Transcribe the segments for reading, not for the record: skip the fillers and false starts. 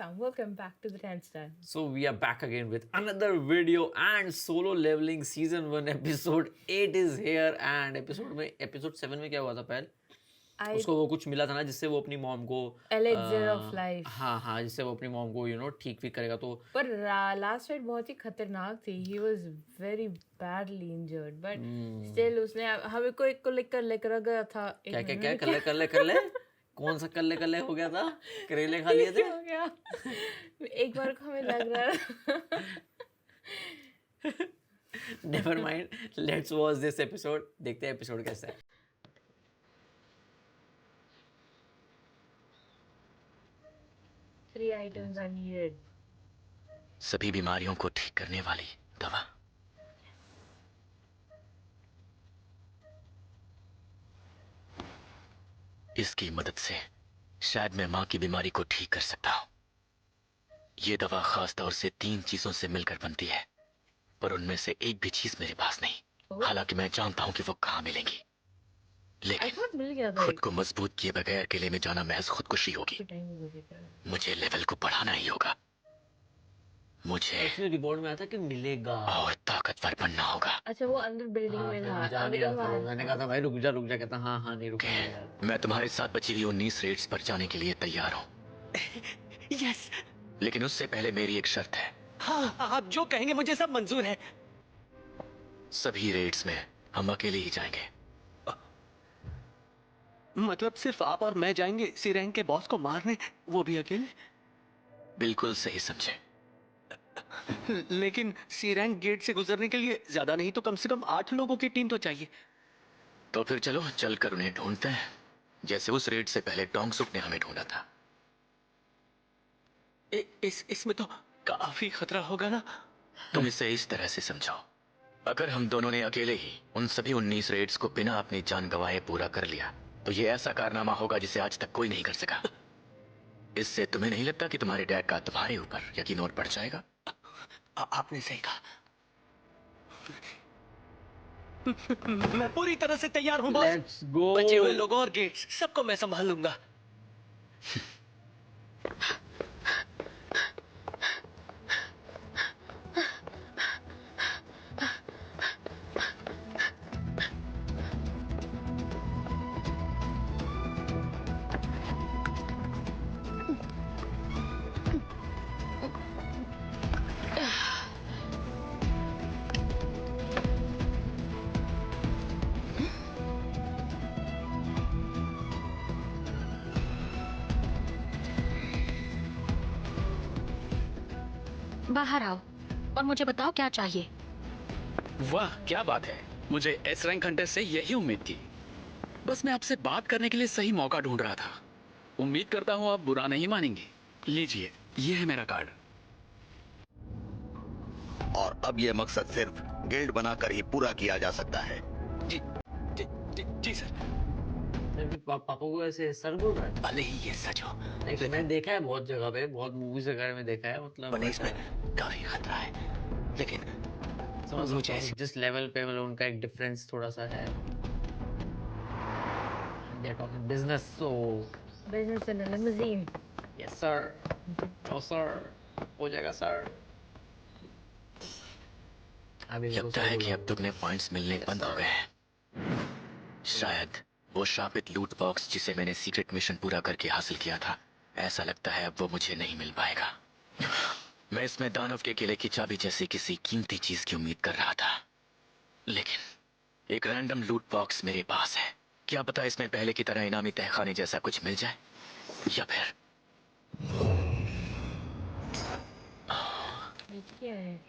fam, welcome back to the 10th time. So we are back again with another video and solo leveling season 1 episode 8 is here and episode 7 में क्या हुआ था पहले उसको वो कुछ मिला था ना जिससे वो अपनी मॉम को Elixir of life. हाँ जिससे वो अपनी मॉम को ठीक करेगा तो पर लास्ट फाइट बहुत ही खतरनाक थी. He was very badly injured but still उसने हमें को एक को लेकर गया था. क्या कर ले कौन सा कल्ले हो गया था करेले खा लिए थे हो गया एक बार को हमें लग रहा never mind let's watch this episode देखते हैं एपिसोड कैसा है. Three items are needed. सभी बीमारियों को ठीक करने वाली दवा. इसकी मदद से शायद मैं मां की बीमारी को ठीक कर सकता हूं. यह दवा खास तौर से 3 चीजों से मिलकर बनती है पर उनमें से एक भी चीज मेरे पास नहीं. हालांकि मैं जानता हूं कि वो कहां मिलेंगी लेकिन मिल गया था खुद को मजबूत किए बगैर अकेले में जाना महज खुदकुशी होगी. मुझे लेवल को बढ़ाना ही होगा. मुझे एक्चुअली रिपोर्ट में आया था कि मिलेगा और ताकतवर बनना होगा. अच्छा वो अंदर बिल्डिंग में था. मैंने कहा था भाई रुक जा कहता हाँ नहीं रुकूंगा यार. मैं तुम्हारे साथ बची हुई 19 रेड्स पर जाने के लिए तैयार हूँ. यस. लेकिन उससे पहले मेरी एक शर्त है. हाँ आप जो कहेंगे मुझे सब मंजूर है. सभी रेड्स में हम अकेले ही जाएंगे. मतलब सिर्फ आप और मैं जाएंगे सी रैंक के बॉस को मारने, वो भी अकेले? बिल्कुल सही समझे. लेकिन सी रैंक गेट से गुजरने के लिए ज्यादा नहीं तो कम से कम 8 लोगों की टीम तो चाहिए. तो फिर चलो चलकर उन्हें ढूंढते हैं जैसे उस रेड से पहले डोंगसुक ने हमें ढूंढा था. इसमें तो काफी खतरा होगा ना. तुम इसे इस तरह से समझो. अगर हम दोनों ने अकेले ही उन सभी 19 रेड्स को बिना अपनी जान गंवाए पूरा कर लिया तो ये ऐसा कारनामा होगा जिसे आज तक कोई नहीं कर सका. इससे तुम्हें नहीं लगता कि तुम्हारे डैड का तुम्हारे ऊपर यकीन और बढ़ जाएगा? आपने सही कहा. मैं पूरी तरह से तैयार हूँ बॉस. Let's go. बचे हुए लोगों और गेट्स सबको मैं संभाल लूंगा. बाहर आओ और मुझे बताओ क्या चाहिए. वाह क्या बात है. मुझे एस रैंक हंटर से यही उम्मीद थी. बस मैं आपसे बात करने के लिए सही मौका ढूंढ रहा था. उम्मीद करता हूँ आप बुरा नहीं मानेंगे. लीजिए ये है मेरा कार्ड. और अब ये मकसद सिर्फ गिल्ड बनाकर ही पूरा किया जा सकता है. जी सर. पापा को ऐसे सर बोल रहा है. भले ही ये सच हो नहीं, मैंने देखा है बहुत जगह पे, बहुत मूवीज वगैरह में देखा है. मतलब पर इसमें काफी खतरा है. लेकिन मुझे जिस लेवल पे मतलब उनका एक डिफरेंस थोड़ा सा है. They are talking business, so business in a limousine. yes sir, no sir, हो जाएगा सर. लगता है कि अब दुगने पॉइंट्स मिलने बंद हो गए हैं. शायद वो शापित लूट बॉक्स जिसे मैंने सीक्रेट मिशन पूरा करके हासिल किया था, ऐसा लगता है अब वो मुझे नहीं मिल पाएगा. मैं इसमें दानव के किले की चाबी जैसी किसी कीमती चीज की उम्मीद कर रहा था लेकिन एक रैंडम लूट बॉक्स मेरे पास है. क्या पता इसमें पहले की तरह इनामी तहखाने जैसा कुछ मिल जाए या फिर क्या है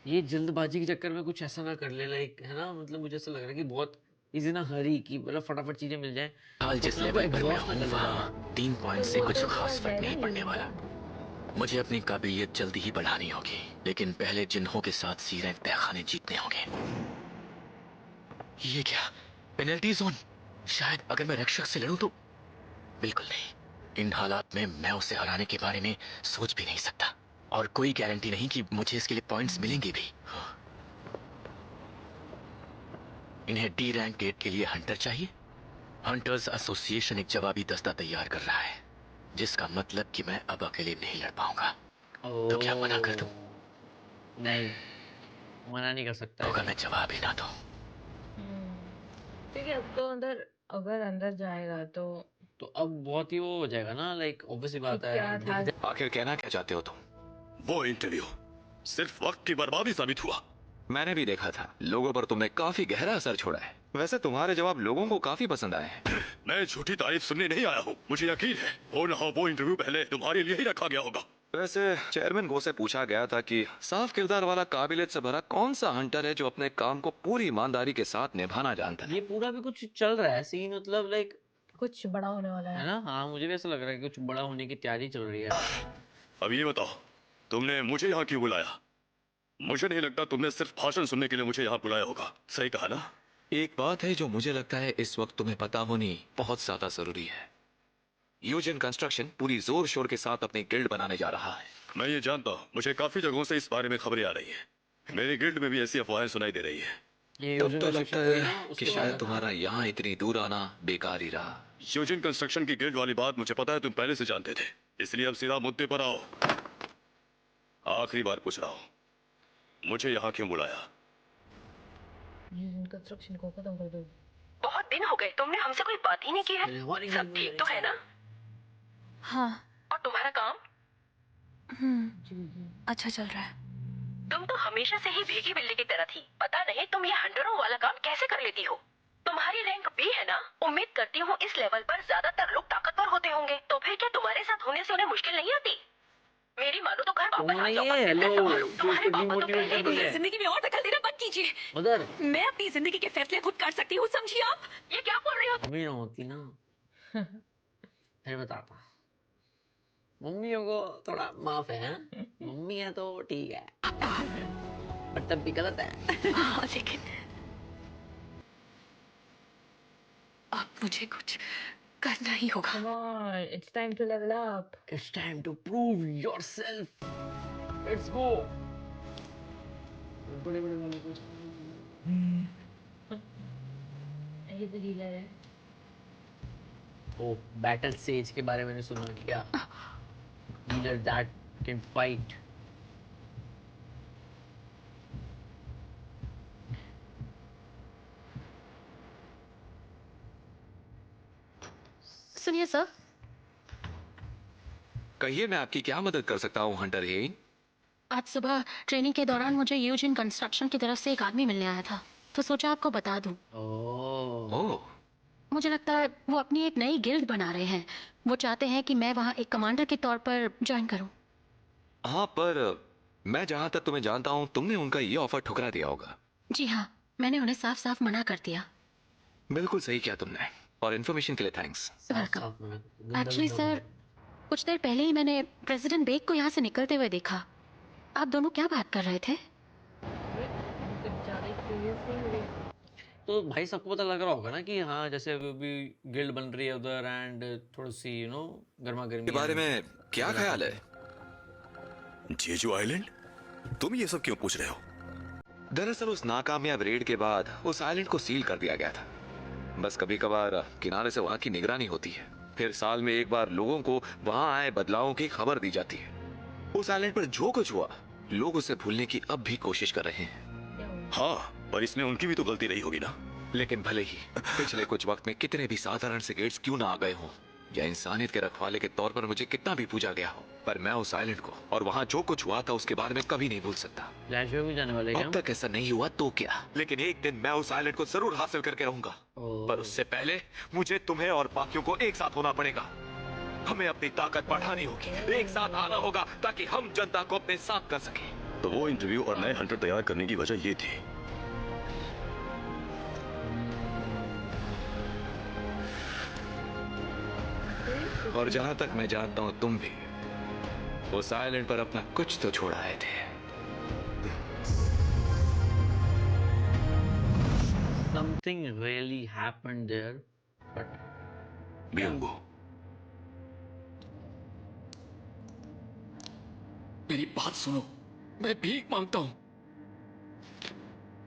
ये जल्दबाजी के चक्कर में कुछ ऐसा ना कर ले. लाइक है ना, मतलब मुझे ऐसा लग रहा है कि बहुत इजी ना हरी की मतलब फटाफट चीजें मिल जाए. हाल जिस लेवल पर मैं हूं वहाँ 3 पॉइंट से कुछ खास फर्क नहीं पड़ने वाला. मुझे अपनी काबिलियत जल्दी ही बढ़ानी होगी लेकिन पहले जिन्हों के साथ सी रैंक तहखाने जीतने होंगे. ये क्या पेनल्टी जोन? शायद अगर मैं रक्षक से लड़ूं तो बिल्कुल नहीं. इन हालात में मैं उसे हराने के बारे में सोच भी नहीं सकता और कोई गारंटी नहीं कि मुझे इसके लिए पॉइंट्स मिलेंगे भी. इन्हें डी रैंक गेट के लिए हंटर चाहिए. हंटर्स एसोसिएशन एक जवाबी दस्ता तैयार कर रहा है. जिसका मतलब कि मैं अब अकेले नहीं लड़ पाऊंगा। तो क्या मना कर दूं? नहीं, मना नहीं कर सकता होगा है। मैं जवाब ही ना दूं। ठीक है, अब तो अंदर, अगर अंदर जाएगा तो तो अब बहुत ही वो हो जाएगा ना, लाइक ऑब्वियस ही बात क्या है। था। आखिर कहना क्या चाहते हो तुम? वो इंटरव्यू सिर्फ वक्त की बर्बादी साबित हुआ। मैंने भी देखा था, लोगों पर तुमने काफी गहरा असर छोड़ा है। वैसे तुम्हारे जवाब लोगों को काफी पसंद आए हैं। मैं झूठी तारीफ सुनने नहीं आया हूँ। मुझे यकीन है हो न हो वो इंटरव्यू पहले तुम्हारे लिए ही रखा गया होगा। वैसे चेयरमैन गो से पूछा गया था कि साफ किरदार वाला, काबिलियत से भरा कौन सा हंटर है जो अपने काम को पूरी ईमानदारी के साथ निभाना जानता है। ये पूरा भी कुछ चल रहा है सीन, मतलब लाइक, कुछ बड़ा होने वाला है है। ना? हाँ, मुझे भी ऐसा लग रहा है कि कुछ बड़ा होने की तैयारी चल रही है। अब ये बताओ, तुमने मुझे यहाँ क्यों बुलाया? मुझे नहीं लगता तुमने सिर्फ भाषण सुनने के लिए मुझे यहाँ बुलाया होगा। सही कहा ना? एक बात है जो मुझे लगता है इस वक्त तुम्हें पता होनी बहुत ज्यादा जरूरी है। यूजन कंस्ट्रक्शन पूरी जोर शोर के साथ अपनी गिल्ड बनाने जा रहा है। मैं ये जानता हूँ, मुझे काफी जगहों से इस बारे में खबरें आ रही है। मेरी गिल्ड में भी ऐसी अफवाहें सुनाई दे रही है। ये तब यूजन तो कंस्ट्रक्शन लगता हुई ना, है उसके कि शायद बाद। तुम्हारा यहाँ इतनी दूर आना बेकार ही रहा। यूजिन कंस्ट्रक्शन की गिल्ड वाली बात मुझे पता है, तुम पहले से जानते थे। इसलिए अब सीधा मुद्दे पर आओ। आखिरी बार पूछ रहा हूँ, मुझे यहाँ क्यों बुलाया? यूजन कंस्ट्रक्शन को खत्म कर दो। बहुत दिन हो गए, तुमने हमसे कोई बात ही नहीं की है। सब ठीक तो है ना? हाँ। और तुम्हारा काम? अच्छा चल रहा है। तुम तो हमेशा से ही भीगी बिल्ली की तरह थी। पता नहीं तुम ये हंटरों वाला काम कैसे कर लेती हो। तुम्हारी रैंक भी है ना? उम्मीद करती हूँ इस लेवल पर ज्यादातर लोग ताकतवर होते होंगे। तो फिर क्या तुम्हारे साथ होने से उन्हें मुश्किल नहीं आती? मेरी मानो तो घर वापस आ जाओ। ये हेलो, तुम्हारे जो पापा तो डिमोटिवेट पहले कर ही रही है जिंदगी में और दखल देना बंद कीजिए। उधर। मैं अपनी जिंदगी के फैसले खुद कर सकती हूँ, समझिए आप? ये क्या बोल रही हो? मम्मी ना होती ना, फिर बताता। मम्मियों को थोड़ा माफ है, हाँ? मम्मी है तो ठीक है, पर तब भी गलत है। हाँ, लेकिन अब मुझे कुछ करना ही होगा। Come on, it's time to level up. It's time to prove yourself. Let's go. बड़े बड़े वाले को। ये तो हीलर है। ओ, बैटल सेज के बारे में मैंने सुना क्या? Healer that can fight. सुनिए सर, कहिए, मैं आपकी क्या मदद कर सकता हूँ हंटर हेन? आज सुबह ट्रेनिंग के दौरान मुझे यूजिन कंस्ट्रक्शन की तरफ से एक आदमी मिलने आया था, तो सोचा आपको बता दूं। ओह, ओह, मुझे लगता है वो अपनी एक नई गिल्ड बना रहे हैं। वो चाहते हैं कि मैं वहाँ एक कमांडर के तौर पर ज्वाइन करूँ। हाँ, पर मैं जहाँ तक तुम्हें जानता हूँ तुमने उनका ये ऑफर ठुकरा दिया होगा। जी हाँ, मैंने उन्हें साफ साफ मना कर दिया। बिल्कुल सही किया तुमने, और इन्फॉर्मेशन के लिए थैंक्स। वेलकम। एक्चुअली सर, कुछ देर पहले ही मैंने प्रेसिडेंट बेग को यहाँ से निकलते हुए देखा। आप दोनों क्या बात कर रहे थे? कुछ ज्यादा ही curious नहीं हो रही? तो भाई सबको पता लग रहा होगा ना कि हाँ, जैसे अभी गिल्ड बन रही है उधर, एंड थोड़ी सी गर्मा गर्मी के बारे में क्या ख्याल है? Jeju island? तुम ये सब क्यों पूछ रहे हो? दरअसल उस नाकामयाब रेड के बाद उस आइलैंड को सील कर दिया गया था। बस कभी कभार किनारे से वहाँ की निगरानी होती है, फिर साल में एक बार लोगों को वहाँ आए बदलावों की खबर दी जाती है। उस आइलैंड पर जो कुछ हुआ, लोग उसे भूलने की अब भी कोशिश कर रहे हैं। हाँ, पर इसमें उनकी भी तो गलती रही होगी ना? लेकिन भले ही पिछले कुछ वक्त में कितने भी साधारण से गेट्स क्यों ना आ गए हों, या इंसानियत के रखवाले के तौर पर मुझे कितना भी पूजा गया हो, पर मैं उस आइलैंड को और वहाँ जो कुछ हुआ था उसके बारे में कभी नहीं भूल सकता। फ्लैशबैक में जाने वाले अब तक ऐसा नहीं हुआ तो क्या, लेकिन एक दिन मैं उस आइलैंड को जरूर हासिल करके रहूंगा। पर उससे पहले मुझे तुम्हें और बाकियों को एक साथ होना पड़ेगा। हमें अपनी ताकत बढ़ानी होगी, एक साथ आना होगा ताकि हम जनता को अपने साथ कर सकें। तो वो इंटरव्यू और नए हंटर तैयार करने की वजह ये थी। और जहां तक मैं जानता हूं तुम भी उस आइलैंड पर अपना कुछ तो छोड़ आए थे। Something really happened there, but बियंगो, मेरी बात सुनो, मैं भीख मांगता हूं।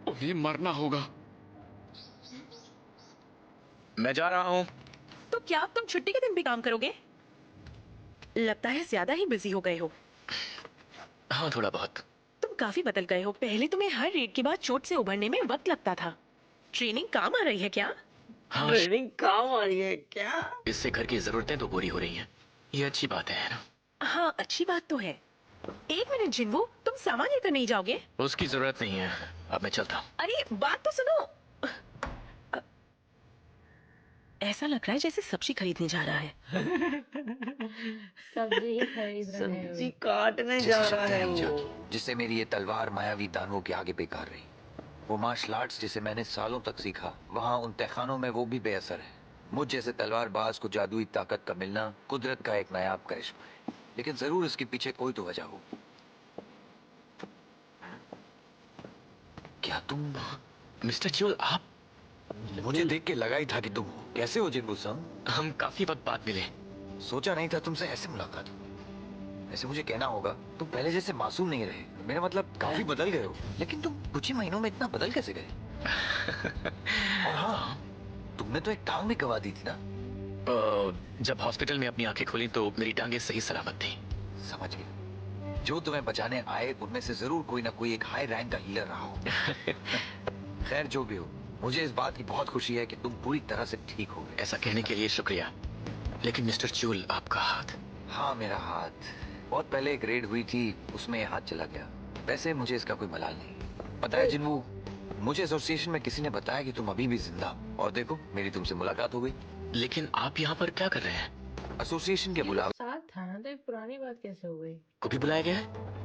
उन्हें मरना होगा। मैं जा रहा हूं। तो क्या अब तुम छुट्टी के दिन भी काम करोगे? लगता है ज्यादा ही बिजी हो गए हो। हाँ, थोड़ा बहुत। तुम काफी बदल गए हो। पहले तुम्हें हर रेड के बाद चोट से उभरने में वक्त लगता था। ट्रेनिंग काम आ रही है क्या? हाँ, ट्रेनिंग काम आ रही है क्या? इससे घर की जरूरतें तो पूरी हो रही हैं। ये अच्छी बात है ना? हाँ, अच्छी बात तो है। एक मिनट जिन्वो, तुम सामान लेकर नहीं जाओगे? उसकी जरूरत नहीं है, अब मैं चलता हूँ। अरे बात तो सुनो। ऐसा लग रहा है जैसे सब्जी खरीदने जा रहा है। सब्जी ही खरीद रहा है सब्जी वो। काटने जा रहा है वो। जिससे मेरी ये तलवार मायावी दानवों के आगे बेकार रही। वो मार्शल आर्ट्स जिसे मैंने सालों तक सीखा, वहाँ उन तहखानों में वो भी बेअसर है। मुझ जैसे तलवारबाज को जादुई ताकत का मिलना कुदरत का एक नायाब करिश्मा है, लेकिन जरूर इसके पीछे कोई तो वजह हो। क्या तुम मिस्टर च्यूल? आप? मुझे देख के लगा ही था कि तुम हो। कैसे हो जिन्बू सन? हम काफी वक्त बाद मिले। सोचा नहीं था तुमसे ऐसे मुलाकात हो। ऐसे मुझे कहना होगा, तुम पहले जैसे मासूम नहीं रहे। मेरा मतलब काफी बदल गए हो। लेकिन तुम कुछ ही महीनों में इतना बदल कैसे गए? और हाँ, तुमने तो एक टांग भी गवा दी थी ना? जब हॉस्पिटल में अपनी आंखें खोली तो मेरी टांगें सही सलामत थी। समझ गया। जो तुम्हें बचाने आए उनमें से जरूर कोई ना कोई एक हाई रैंक का हीलर रहा हो। खैर जो भी हो, मुझे इस बात की बहुत खुशी है कि तुम पूरी तरह से ठीक हो गए। ऐसा कहने के लिए शुक्रिया। लेकिन मिस्टर च्यूल, आपका हाथ? हाँ, मेरा हाथ। बहुत पहले एक रेड हुई थी, उसमें ये हाथ चला गया। वैसे मुझे इसका कोई मलाल नहीं। पता है जिन्वू, मुझे एसोसिएशन में किसी ने बताया कि तुम अभी भी जिंदा हो। और देखो, मेरी तुमसे मुलाकात हो गई। लेकिन आप यहाँ पर क्या कर रहे हैं? एसोसिएशन के ये बुलावे साथ था ना, तो ये पुरानी बात कैसे हो गई? को भी बुलाया गया है?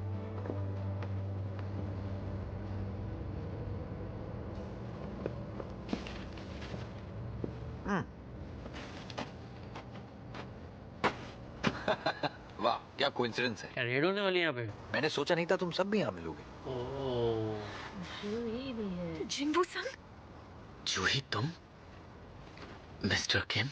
वाह, क्या कोइंसिडेंस है। क्या रेड होने वाली है यहाँ पे? मैंने सोचा नहीं था तुम सब भी यहाँ मिलोगे। ओह, जूही भी है। जिन्वो सन, जूही, तुम? मिस्टर किम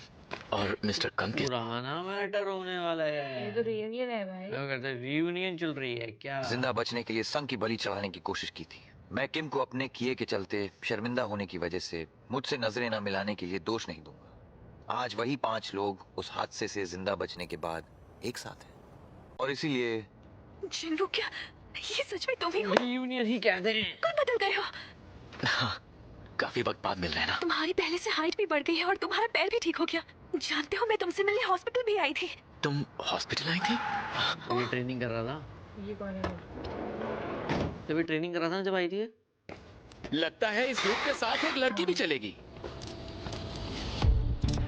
और मिस्टर कम के पुराना मैटर होने वाला है। ये तो रियूनियन है भाई। क्या कहते हैं, रियूनियन चल रही है क्या? जिंदा बचने के लिए संघ की बलि चढ़ाने की कोशिश की थी। मैं किम को अपने किए के चलते शर्मिंदा होने की वजह से मुझसे नजरें न मिलाने के लिए दोष नहीं दूंगा। आज वही 5 लोग उस हादसे से जिंदा बचने के बाद एक साथ हैं, और इसीलिए जिन्वो क्या ये सच में तुम ही हो? रियूनियन ही कहते हैं। कौन बदल गए हो? हाँ, काफी वक्त बाद मिल रहे हैं ना। तुम्हारी पहले से हाइट भी बढ़ गई है और तुम्हारा पैर भी ठीक हो गया। जानते हो, मैं तुमसे मिलने हॉस्पिटल भी आई थी। तुम हॉस्पिटल आई थी? तो ये ट्रेनिंग कर रहा था। ये कौन है? जब ये ट्रेनिंग कर रहा था ना, जब आई थी ये। लगता है इस ग्रुप के साथ एक लड़की भी चलेगी।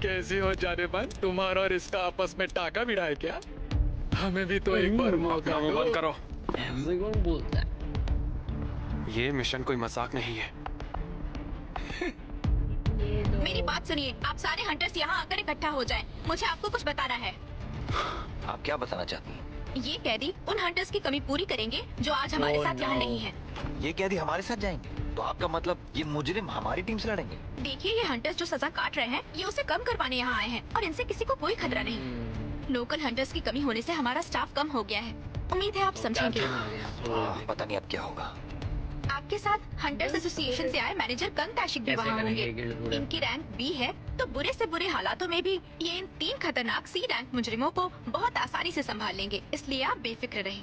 कैसी हो जाने मन? तुम्हारा और इसका आपस में टाका भिड़ा है क्या? हमें भी तो एक बार मौका दो। बंद करो। ऐसे कौन बोलता है? ये मिशन कोई मजाक नहीं है। ये तो मेरी बात सुनिए, आप सारे हंटर्स यहाँ आकर इकट्ठा हो जाएं। मुझे आपको कुछ बताना है। आप क्या बताना चाहती हैं? ये कैदी उन हंटर्स की कमी पूरी करेंगे जो आज हमारे साथ यहाँ नहीं है। ये कैदी हमारे साथ जाएंगे? तो आपका मतलब ये मुजरिम हमारी टीम से लड़ेंगे? देखिए, ये हंटर्स जो सजा काट रहे हैं, ये उसे कम करवाने यहाँ आए हैं और इनसे किसी को कोई खतरा नहीं। लोकल हंटर्स की कमी होने से हमारा स्टाफ कम हो गया है। उम्मीद है आप समझेंगे। पता नहीं अब क्या होगा। आपके साथ हंटर्स एसोसिएशन से आए मैनेजर कंग ताशिक भी कैसे वहाँ करेंगे होंगे। गिल्ड पूरे? इनकी रैंक बी है, तो बुरे से बुरे हालातों में भी ये इन 3 खतरनाक सी रैंक मुजरिमों को बहुत आसानी से संभाल लेंगे, इसलिए आप बेफिक्र रहें।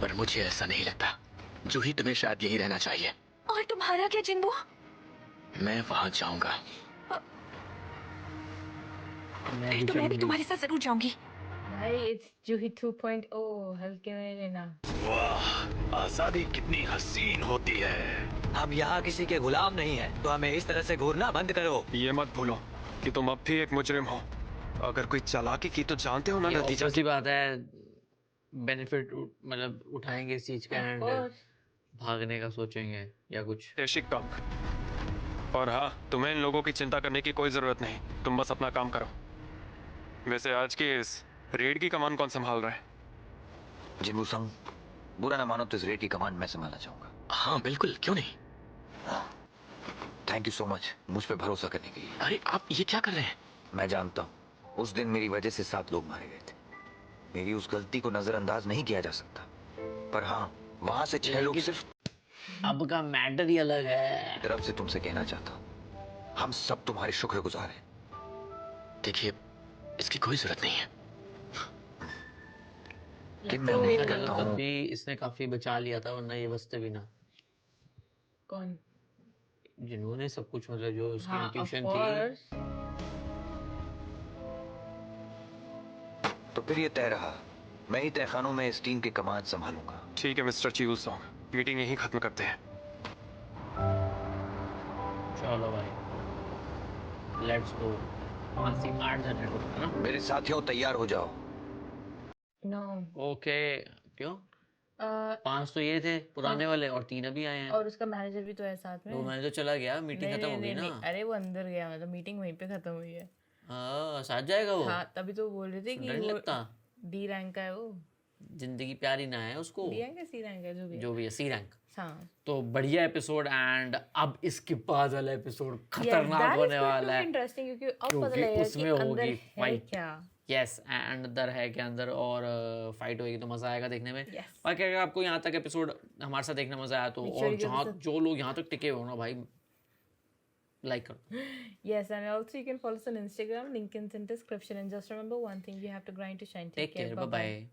पर मुझे ऐसा नहीं लगता। जूही, तुम्हें शायद यही रहना चाहिए। और तुम्हारा क्या जिन्वो? मैं वहाँ जाऊंगा। फिर तो मैं भी तुम्हारे साथ जरूर जाऊंगी। भाई, इट्स जूही 2.0, हल्के में लेना। वाह, आजादी कितनी हसीन होती है। हम यहाँ किसी के गुलाम नहीं हैं, तो हमें इस तरह से घूरना बंद करो। ये मत भूलो कि तुम अब भी एक मुजरिम हो। अगर कोई चालाकी की तो जानते हो ना ये नतीजा। obvious सी बात है, बेनिफिट मतलब उठाएंगे इस चीज का एंड और भागने का सोचेंगे या कुछ। देशिक कप। और हाँ, तुम्हें इन लोगों की चिंता करने की कोई जरूरत नहीं। तुम बस अपना काम करो। वैसे आज की इस रेड की कमान कौन संभाल रहा है? जिन्वू संग, बुरा ना मानो तो इस रेड की कमांड मैं संभालना चाहूंगा। हाँ बिल्कुल, क्यों नहीं। थैंक यू सो मच मुझ पे भरोसा करने के लिए। अरे आप ये क्या कर रहे हैं? मैं जानता हूँ उस दिन मेरी वजह से 7 लोग मारे गए थे। मेरी उस गलती को नजरअंदाज नहीं किया जा सकता। पर हाँ, वहां से 6 लोग सिर्फ अब का मैटर ही अलग है। तरफ से तुमसे कहना चाहता हूँ, हम सब तुम्हारे शुक्रगुजार हैं। देखिए, इसकी कोई जरूरत नहीं है। कि मैं उम्मीद देखा करता जाए तब हूँ भी इसने काफी बचा लिया था, वरना ये बचते भी ना। कौन? जिन्होंने सब कुछ, मतलब जो उसकी हाँ, of इंट्यूशन थी। course. तो फिर ये तय रहा, मैं ही तहखानों में इस टीम की कमान संभालूंगा। ठीक है मिस्टर चिवलसोंग, मीटिंग यहीं खत्म करते हैं। चलो भाई, लेट्स गो। 8 जनरेट होता है ना? मेरे साथियों तैयार हो जाओ। No. ओके, क्यों? Uh, 5 तो ये थे पुराने वाले और 3 अभी आए हैं। और उसका मैनेजर भी तो है साथ में। तो मैंने तो चला गया, मीटिंग नहीं खत्म नहीं हो गई नहीं ना। नहीं, अरे वो अंदर गया, मतलब मीटिंग वहीं पे खत्म हुई है। हाँ, साथ जाएगा वो। हाँ, तभी तो बोल रहे थे कि डर नहीं वो लगता? डी रैंक का है वो। जिंदगी प्यारी ना है उसको। डी रैंक है, सी रैंक है, जो भी है। जो भी है, सी रैंक। हाँ। तो बढ़िया एपिसोड, एंड अब इसके बाद वाला एपिसोड Yes, खतरनाक that is होने going to वाला be है। interesting, क्योंकि अब पता क्योंकि लगेगा कि उसमें अंदर होगी है fight। क्या। यस, एंड अंदर है के अंदर और फाइट होगी तो मजा आएगा देखने में। Yes. बाकी अगर आपको यहाँ तक एपिसोड हमारे साथ देखना मजा आया तो, Make sure और you give जहाँ us a- जो लोग यहाँ तक टिके हो ना भाई, लाइक करो। Yes, and also you can follow us on Instagram. Link is in description. And just remember one thing: you have to grind to shine. Take care, bye bye.